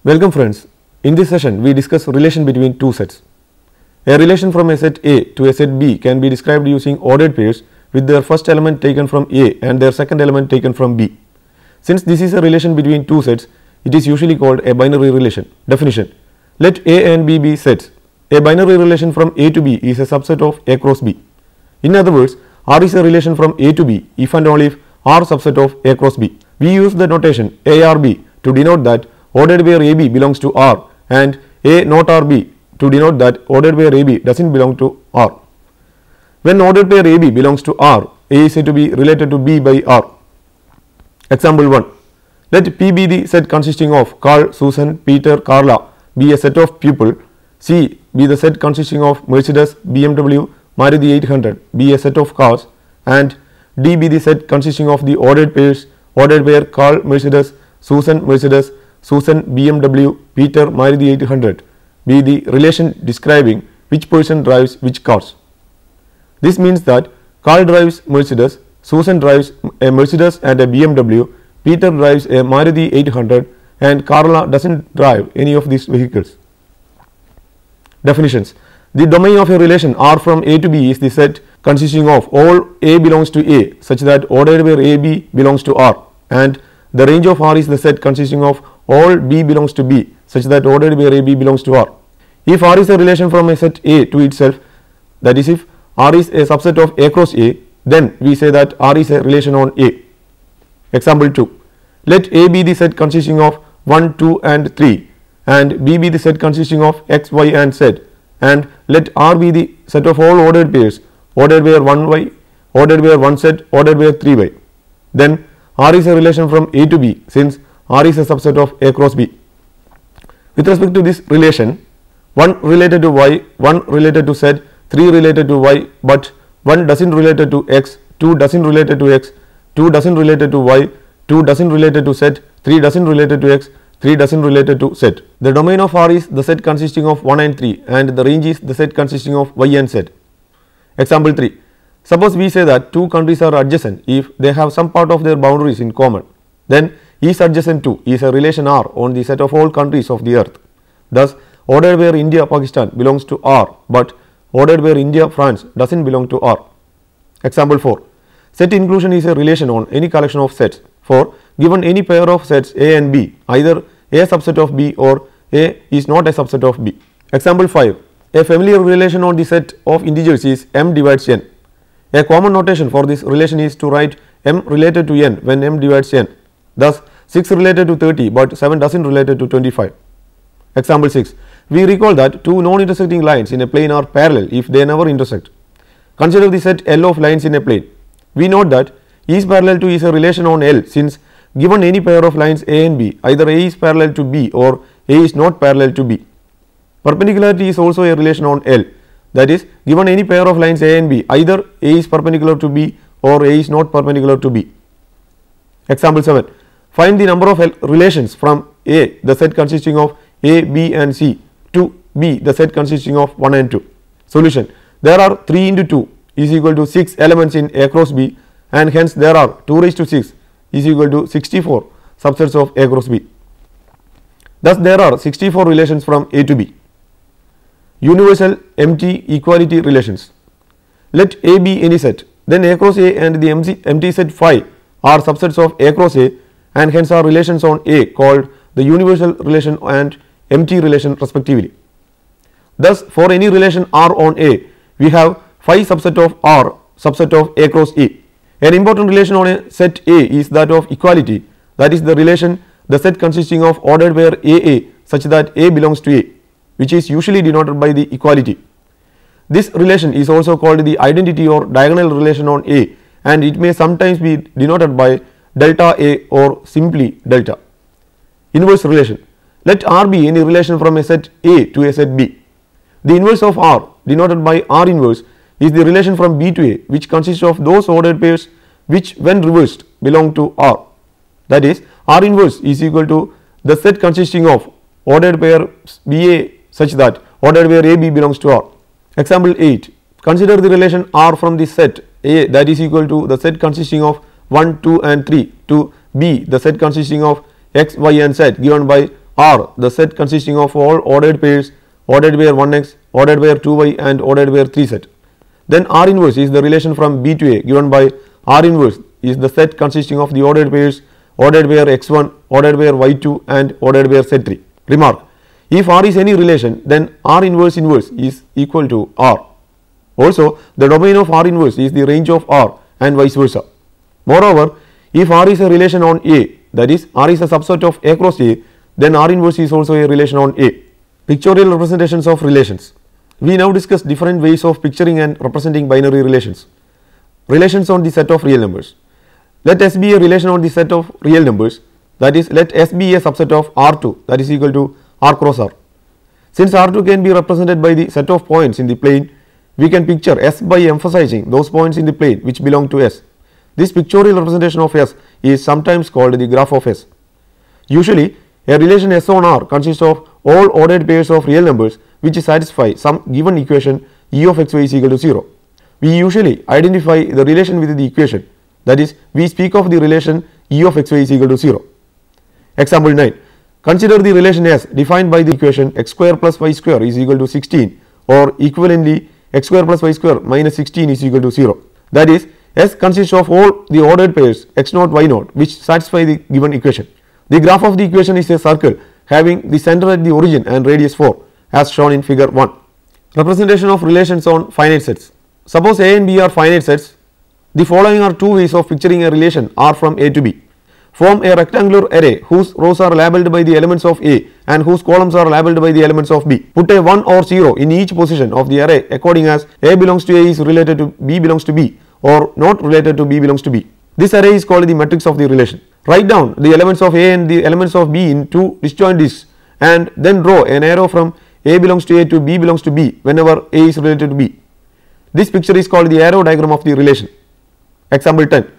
Welcome friends. In this session we discuss relation between two sets. A relation from a set A to a set B can be described using ordered pairs with their first element taken from A and their second element taken from B. Since this is a relation between two sets, it is usually called a binary relation. Definition: let A and B be sets. A binary relation from A to B is a subset of A cross B. In other words, R is a relation from A to B if and only if R subset of A cross B. We use the notation ARB to denote that ordered pair AB belongs to R and A not RB to denote that ordered pair AB doesn't belong to R. When ordered pair AB belongs to R, A is said to be related to B by R. Example 1. Let P be the set consisting of Carl, Susan, Peter, Carla be a set of people. C be the set consisting of Mercedes, BMW, Maruti 800 be a set of cars, and D be the set consisting of the ordered pair Carl, Mercedes, Susan, Mercedes, Susan, BMW, Peter, Maruti 800 be the relation describing which person drives which cars. This means that Carl drives Mercedes, Susan drives a Mercedes and a BMW, Peter drives a Maruti 800 and Carla doesn't drive any of these vehicles. Definitions: the domain of a relation R from A to B is the set consisting of all A belongs to A such that ordered pair AB belongs to R, and the range of R is the set consisting of all B belongs to B such that ordered pair AB belongs to R. If R is a relation from a set A to itself, that is if R is a subset of A cross A, then we say that R is a relation on A. Example 2. Let A be the set consisting of 1, 2 and 3 and B be the set consisting of X, Y and Z, and let R be the set of all ordered pairs, ordered pair 1Y, ordered pair 1Z, ordered pair 3Y. Then R is a relation from A to B since R is a subset of A cross B. With respect to this relation, 1 related to Y, 1 related to Z, 3 related to Y, but 1 doesn't related to X, 2 doesn't related to X, 2 doesn't related to Y, 2 doesn't related to Z, 3 doesn't related to X, 3 doesn't related to Z. The domain of R is the set consisting of 1 and 3 and the range is the set consisting of Y and Z. Example 3. Suppose we say that two countries are adjacent if they have some part of their boundaries in common. Then each adjacent to is a relation R on the set of all countries of the earth. Thus, ordered pair India Pakistan belongs to R, but ordered pair India France doesn't belong to R. Example 4. Set inclusion is a relation on any collection of sets. For given any pair of sets A and B, either A subset of B or A is not a subset of B. Example 5. A familiar relation on the set of integers is m divides n. A common notation for this relation is to write m related to n when m divides n. Thus, 6 related to 30 but 7 doesn't related to 25. Example 6. We recall that two non-intersecting lines in a plane are parallel if they never intersect. Consider the set L of lines in a plane. We note that E is parallel to is a relation on L since given any pair of lines A and B, either A is parallel to B or A is not parallel to B. Perpendicularity is also a relation on L, that is given any pair of lines A and B, either A is perpendicular to B or A is not perpendicular to B. Example 7. Find the number of relations from A, the set consisting of A, B and C, to B, the set consisting of 1 and 2. Solution: there are 3 into 2 is equal to 6 elements in A cross B, and hence there are 2 raised to 6 is equal to 64 subsets of A cross B. Thus, there are 64 relations from A to B. Universal empty equality relations. Let A be any set, then A cross A and the empty set phi are subsets of A cross A and hence are relations on A called the universal relation and empty relation respectively. Thus, for any relation R on A, we have phi subset of R subset of A cross A. An important relation on a set A is that of equality, that is the relation the set consisting of ordered pair AA such that A belongs to A, which is usually denoted by the equality. This relation is also called the identity or diagonal relation on A, and it may sometimes be denoted by delta A or simply delta. Inverse relation. Let R be any relation from a set A to a set B. The inverse of R, denoted by R inverse, is the relation from B to A which consists of those ordered pairs which when reversed belong to R. That is, R inverse is equal to the set consisting of ordered pair BA such that ordered pair AB belongs to R. Example 8. Consider the relation R from the set A that is equal to the set consisting of 1, 2 and 3 to B, the set consisting of X, Y and Z given by R the set consisting of all ordered pairs, ordered pair 1x, ordered pair 2y and ordered pair 3 set. Then R inverse is the relation from B to A given by R inverse is the set consisting of the ordered pairs, ordered pair x1, ordered pair y2 and ordered pair z3. Remark, if R is any relation, then R inverse is equal to R. Also, the domain of R inverse is the range of R and vice versa. Moreover, if R is a relation on A, that is R is a subset of A cross A, then R inverse is also a relation on A. Pictorial representations of relations. We now discuss different ways of picturing and representing binary relations. Relations on the set of real numbers. Let S be a relation on the set of real numbers, that is let S be a subset of R2 that is equal to R cross R. Since R2 can be represented by the set of points in the plane, we can picture S by emphasizing those points in the plane which belong to S. This pictorial representation of S is sometimes called the graph of S. Usually, a relation S on R consists of all ordered pairs of real numbers which satisfy some given equation E of xy is equal to 0. We usually identify the relation with the equation, that is, we speak of the relation E of xy is equal to 0. Example 9. Consider the relation S defined by the equation x square plus y square is equal to 16 or equivalently x square plus y square minus 16 is equal to 0. That is, S consists of all the ordered pairs x0, y0 which satisfy the given equation. The graph of the equation is a circle having the center at the origin and radius 4 as shown in figure 1. Representation of relations on finite sets. Suppose A and B are finite sets. The following are two ways of picturing a relation R from A to B. Form a rectangular array whose rows are labelled by the elements of A and whose columns are labelled by the elements of B. Put a 1 or 0 in each position of the array according as A belongs to A is related to B belongs to B or not related to B belongs to B. This array is called the matrix of the relation. Write down the elements of A and the elements of B in two disjoint disks and then draw an arrow from A belongs to A to B belongs to B whenever A is related to B. This picture is called the arrow diagram of the relation. Example 10.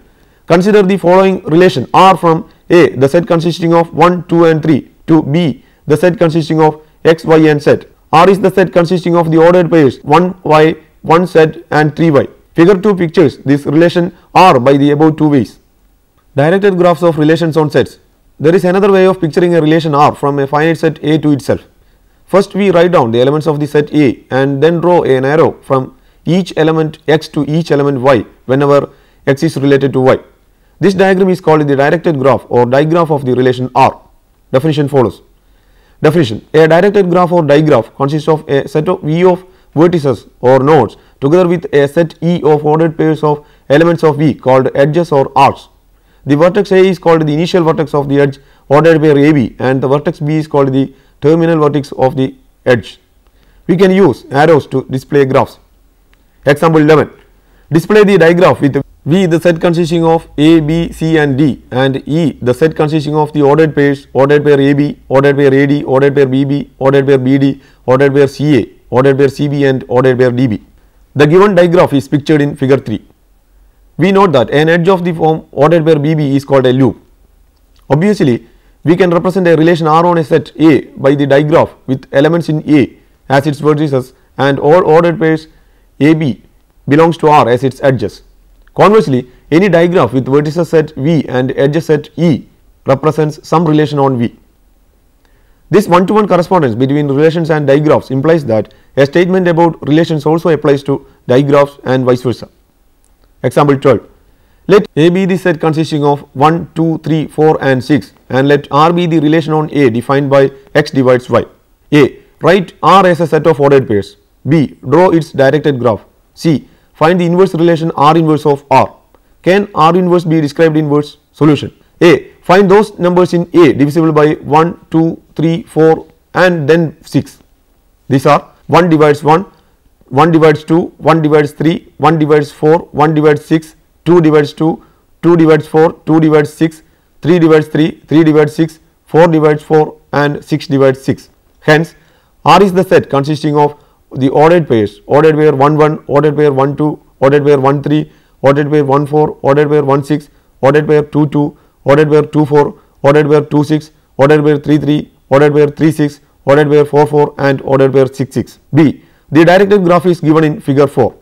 Consider the following relation R from A the set consisting of 1, 2 and 3 to B the set consisting of x, y and z. R is the set consisting of the ordered pairs 1y, 1z and 3y. Figure 2 pictures this relation R by the above two ways. Directed graphs of relations on sets. There is another way of picturing a relation R from a finite set A to itself. First we write down the elements of the set A and then draw an arrow from each element x to each element y whenever x is related to y. This diagram is called the directed graph or digraph of the relation R. Definition follows. Definition: a directed graph or digraph consists of a set of V of vertices or nodes together with a set E of ordered pairs of elements of V called edges or arcs. The vertex A is called the initial vertex of the edge ordered pair AB and the vertex B is called the terminal vertex of the edge. We can use arrows to display graphs. Example 11. Display the digraph with V the set consisting of A, B, C and D and E the set consisting of the ordered pairs ordered pair AB, ordered pair AD, ordered pair BB, ordered pair BD, ordered pair CA, ordered pair CB and ordered pair DB. The given digraph is pictured in figure 3. We note that an edge of the form ordered pair BB is called a loop. Obviously, we can represent a relation R on a set A by the digraph with elements in A as its vertices and all ordered pairs AB belongs to R as its edges. Conversely, any digraph with vertices set V and edges set E represents some relation on V. This one-to-one correspondence between relations and digraphs implies that a statement about relations also applies to digraphs and vice versa. Example 12. Let A be the set consisting of 1, 2, 3, 4 and 6 and let R be the relation on A defined by x divides y. A. Write R as a set of ordered pairs. B. Draw its directed graph. C. Find the inverse relation R inverse of R. Can R inverse be described in words? Solution. A. Find those numbers in A divisible by 1, 2, 3, 4 and then 6. These are 1 divides 1, 1 divides 2, 1 divides 3, 1 divides 4, 1 divides 6, 2 divides 2, 2 divides 4, 2 divides 6, 3 divides 3, 3 divides 6, 4 divides 4 and 6 divides 6. Hence, R is the set consisting of the ordered pairs, ordered pair 1 1, ordered pair 1 2, ordered pair 1 3, ordered pair 1 4, ordered pair 1 6, ordered pair 2 2, ordered pair 2 4, ordered pair 2 6, ordered pair 3 3, ordered pair 3 6, ordered pair 4 4 and ordered pair 6 6. B. The directed graph is given in figure 4.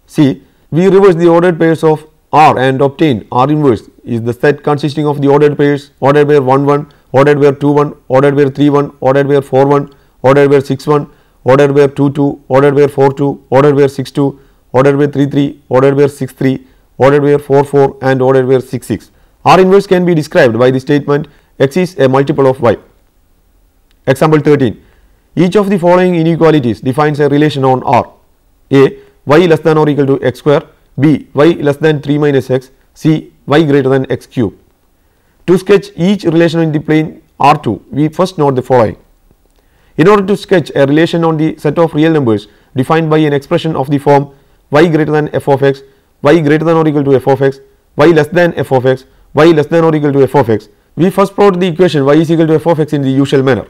C. We reverse the ordered pairs of R and obtain R inverse is the set consisting of the ordered pairs ordered pair 1 1, ordered pair 2 1, ordered pair 3 1, ordered pair 4 1, ordered pair 6 1, ordered pair 2 2, ordered pair 4 2, ordered pair 6 2, ordered pair 3 3, ordered pair 6 3, ordered pair 4 4 and ordered pair 6 6. R inverse can be described by the statement x is a multiple of y. Example 13. Each of the following inequalities defines a relation on R. A. Y less than or equal to x square. B. Y less than 3 minus x. C. Y greater than x cube. To sketch each relation in the plane R2, we first note the following. In order to sketch a relation on the set of real numbers defined by an expression of the form y greater than f of x, y greater than or equal to f of x, y less than f of x, y less than or equal to f of x, we first plot the equation y is equal to f of x in the usual manner.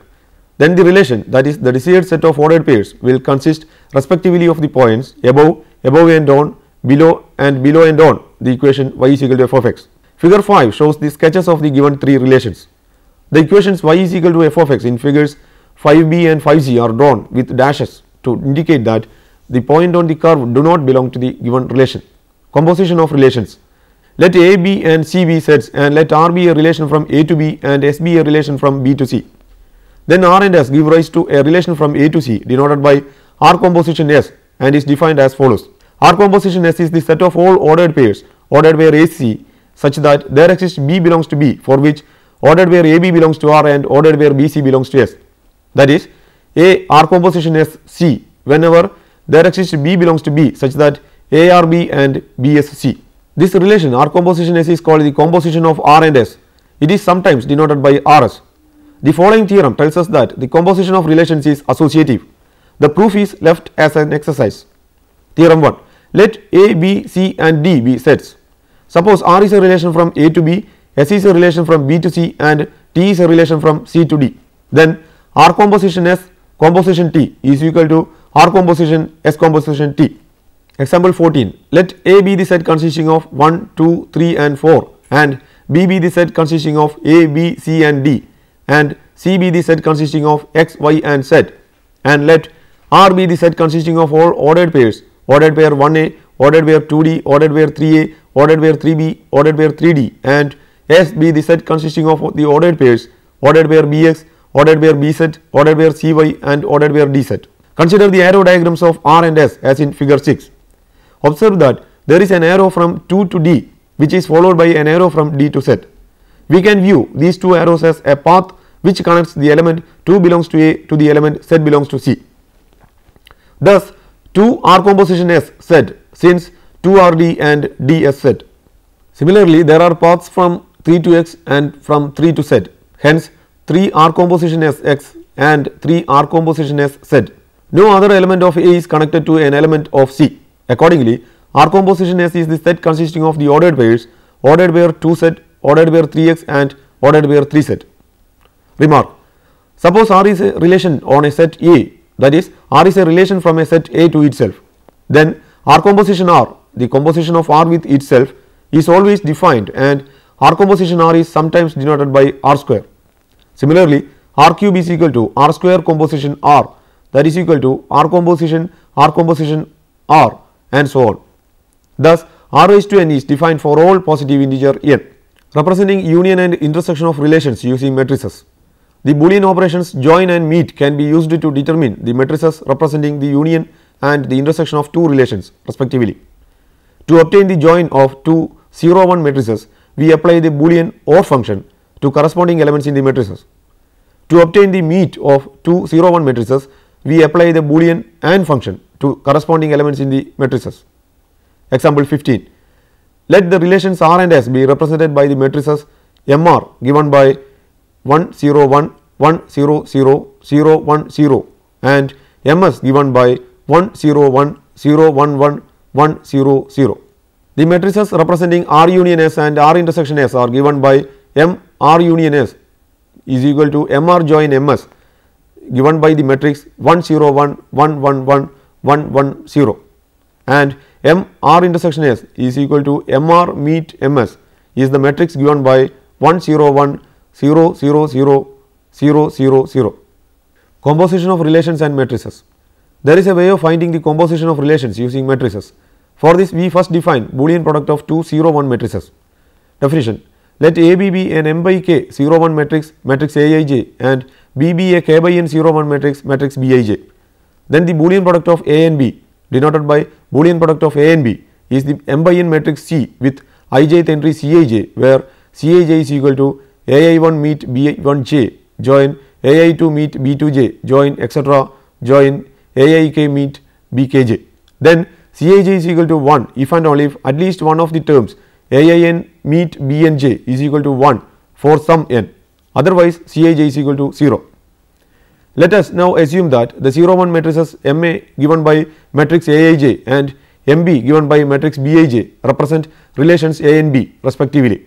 Then the relation, that is the desired set of ordered pairs, will consist respectively of the points above, above and on, below and below and on the equation y is equal to f of x. Figure 5 shows the sketches of the given three relations. The equations y is equal to f of x in figures 5b and 5c are drawn with dashes to indicate that the point on the curve do not belong to the given relation. Composition of relations. Let A, B and C be sets and let R be a relation from A to B and S be a relation from B to C. Then R and S give rise to a relation from A to C denoted by R composition S and is defined as follows. R composition S is the set of all ordered pairs ordered pair AC such that there exists B belongs to B, for which ordered pair AB belongs to R and ordered pair BC belongs to S. That is, A R composition S C whenever there exists B belongs to B such that A R B and B S C. This relation R composition S is called the composition of R and S. It is sometimes denoted by RS. The following theorem tells us that the composition of relations is associative. The proof is left as an exercise. Theorem 1. Let A, B, C and D be sets. Suppose R is a relation from A to B, S is a relation from B to C and T is a relation from C to D. Then R composition S composition T is equal to R composition S composition T. Example 14. Let A be the set consisting of 1, 2, 3 and 4 and B be the set consisting of A, B, C and D and C be the set consisting of X, Y and Z, and let R be the set consisting of all ordered pairs, ordered pair 1A, ordered pair 2D, ordered pair 3A, ordered pair 3B, ordered pair 3D and S be the set consisting of the ordered pairs, ordered pair BX, ordered pair BZ, ordered pair CY and ordered pair DZ. Consider the arrow diagrams of R and S as in figure 6. Observe that there is an arrow from 2 to D which is followed by an arrow from D to Z. We can view these two arrows as a path which connects the element 2 belongs to A to the element Z belongs to C. Thus, 2 R composition S Z since 2 R D and D S Z. Similarly, there are paths from 3 to X and from 3 to Z. Hence, 3 R composition S X and 3 R composition S Z. No other element of A is connected to an element of C. Accordingly, R composition S is the set consisting of the ordered pairs, ordered pair 2Z, ordered pair 3X and ordered pair 3Z. Remark. Suppose R is a relation on a set A, that is, R is a relation from a set A to itself. Then R composition R, the composition of R with itself, is always defined and R composition R is sometimes denoted by R square. Similarly, R cube is equal to R square composition R, that is equal to R composition R and so on. Thus, R raised to n is defined for all positive integer n, representing union and intersection of relations using matrices. The Boolean operations join and meet can be used to determine the matrices representing the union and the intersection of two relations respectively. To obtain the join of two 0 1 matrices, we apply the Boolean OR function to corresponding elements in the matrices. To obtain the meet of two 0 1 matrices, we apply the Boolean AND function to corresponding elements in the matrices. Example 15. Let the relations R and S be represented by the matrices MR given by 1 0 1 1 0 0 0 1 0 and MS given by 1 0 1 0 1 1 1 0 0. The matrices representing R union S and R intersection S are given by M R union S is equal to MR join MS given by the matrix 1 0 1 1 1 1 1 1 0 and M R intersection S is equal to MR meet MS is the matrix given by 1 0 1 0 0 0 0 0 0. Composition of relations and matrices. There is a way of finding the composition of relations using matrices. For this, we first define Boolean product of two 0 1 matrices. Definition. Let AB be an m by k 0 1 matrix Aij and B be a k by n 0 1 matrix Bij. Then the Boolean product of A and B, denoted by Boolean product of A and B, is the m by n matrix C with ijth entry Cij, where Cij is equal to Ai1 meet B1j join Ai2 meet B2j join etc. join Aik meet Bkj. Then Cij is equal to 1 if and only if at least one of the terms Ain meet Bnj is equal to 1 for some n, otherwise Cij is equal to 0. Let us now assume that the 0 1 matrices Ma given by matrix Aij and Mb given by matrix Bij represent relations A and B respectively.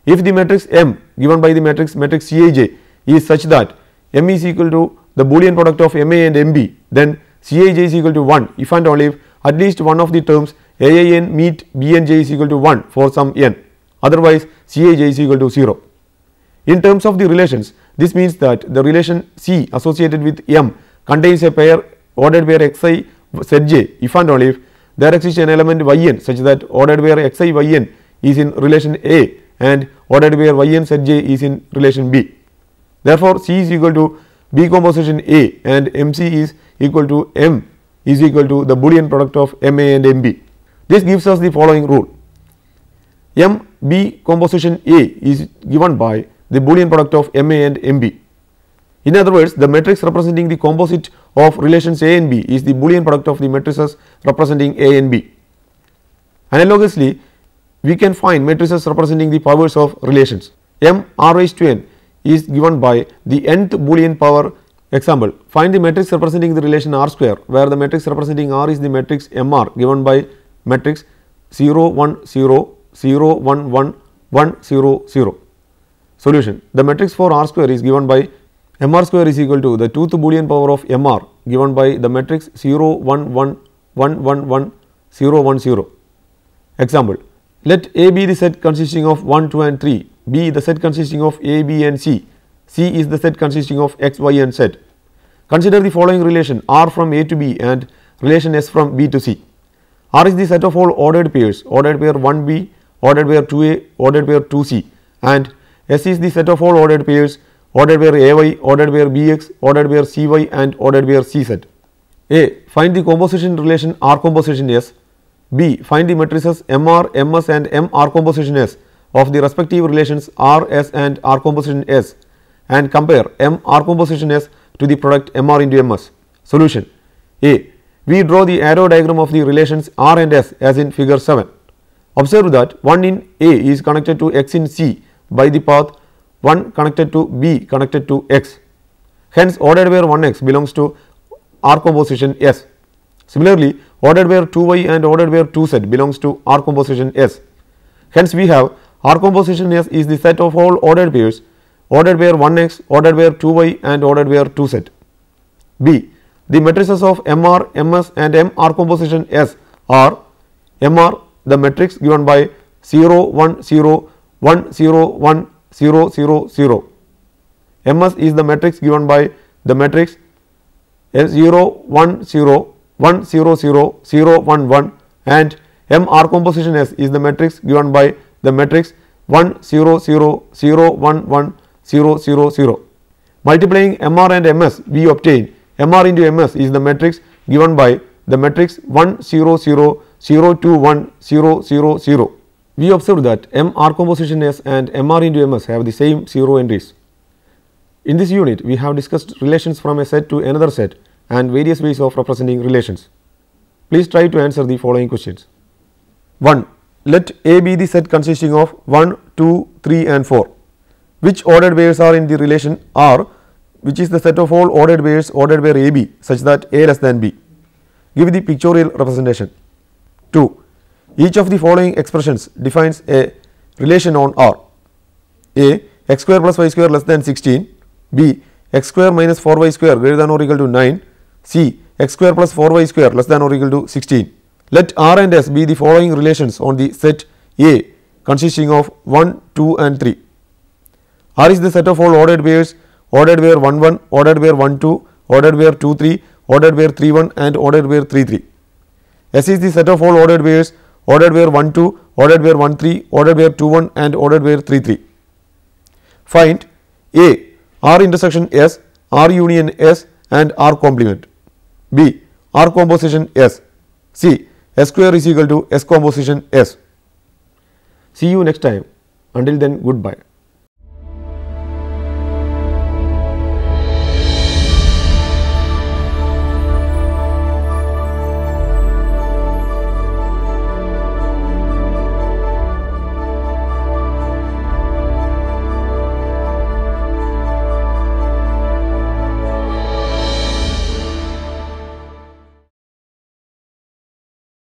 If the matrix M given by the matrix Cij is such that M is equal to the Boolean product of Ma and Mb, then Cij is equal to 1 if and only if at least one of the terms Ain meet Bnj is equal to 1 for some n, otherwise Cij is equal to 0. In terms of the relations, this means that the relation C associated with M contains a pair ordered pair xi zj if and only if there exists an element yn such that ordered pair xi yn is in relation A and ordered pair yn zj is in relation B. Therefore, C is equal to B composition A and MC is equal to M is equal to the Boolean product of Ma and Mb. This gives us the following rule: M B composition A is given by the Boolean product of Ma and Mb. In other words, the matrix representing the composite of relations A and B is the Boolean product of the matrices representing A and B. Analogously, we can find matrices representing the powers of relations. M r raised to n is given by the nth Boolean power. Example, find the matrix representing the relation R square, where the matrix representing R is the matrix Mr given by matrix 0 1 0 0 1 1 1 0 0. Solution: the matrix for R square is given by Mr square is equal to the 2th Boolean power of Mr given by the matrix 0 1 1 1 1 1 0 1 0. Example, let A be the set consisting of 1 2 and 3, B the set consisting of A B and C, C is the set consisting of x y and z. Consider the following relation R from A to B and relation S from B to C. R is the set of all ordered pairs, ordered pair 1b, ordered pair 2a, ordered pair 2c, and S is the set of all ordered pairs, ordered pair ay, ordered pair bx, ordered pair cy and ordered pair cz. A. Find the composition relation R composition S. B. Find the matrices Mr, Ms and Mr composition S of the respective relations R S and R composition S, and compare Mr composition S to the product Mr into Ms. Solution: A. We draw the arrow diagram of the relations R and S as in figure 7. Observe that 1 in A is connected to x in C by the path 1 connected to B connected to x. Hence, ordered pair 1x belongs to R composition S. Similarly, ordered pair 2y and ordered pair 2z belongs to R composition S. Hence, we have R composition S is the set of all ordered pairs, ordered pair 1x, ordered pair 2y and ordered pair 2z. B. The matrices of Mr, Ms and Mr composition S are Mr the matrix given by 0 1 0 1 0 1 0 0 0. Ms is the matrix given by the matrix 0 1 0 1 0 0 0 1 1, and Mr composition S is the matrix given by the matrix 1 0 0 0 1 1 0 0 0. Multiplying Mr and Ms, we obtain Mr into Ms is the matrix given by the matrix 1 0 0 0 2 1 0 0 0. We observe that Mr composition S and Mr into Ms have the same 0 entries. In this unit, we have discussed relations from a set to another set and various ways of representing relations. Please try to answer the following questions. 1. Let A be the set consisting of 1, 2, 3 and 4. Which ordered pairs are in the relation R, which is the set of all ordered pairs ordered pair AB such that A less than B? Give the pictorial representation. 2. Each of the following expressions defines a relation on R. A. X square plus y square less than 16. B. X square minus 4y square greater than or equal to 9. C. X square plus 4y square less than or equal to 16. Let R and S be the following relations on the set A consisting of 1, 2 and 3. R is the set of all ordered pairs, ordered pair 1 1, ordered pair 1 2, ordered pair 2 3, ordered pair 3 1 and ordered pair 3 3. S is the set of all ordered pairs, ordered pair 1 2, ordered pair 1 3, ordered pair 2 1 and ordered pair 3 3. Find A. R intersection S, R union S and R complement. B. R composition S. C. S square is equal to S composition S. See you next time. Until then, goodbye.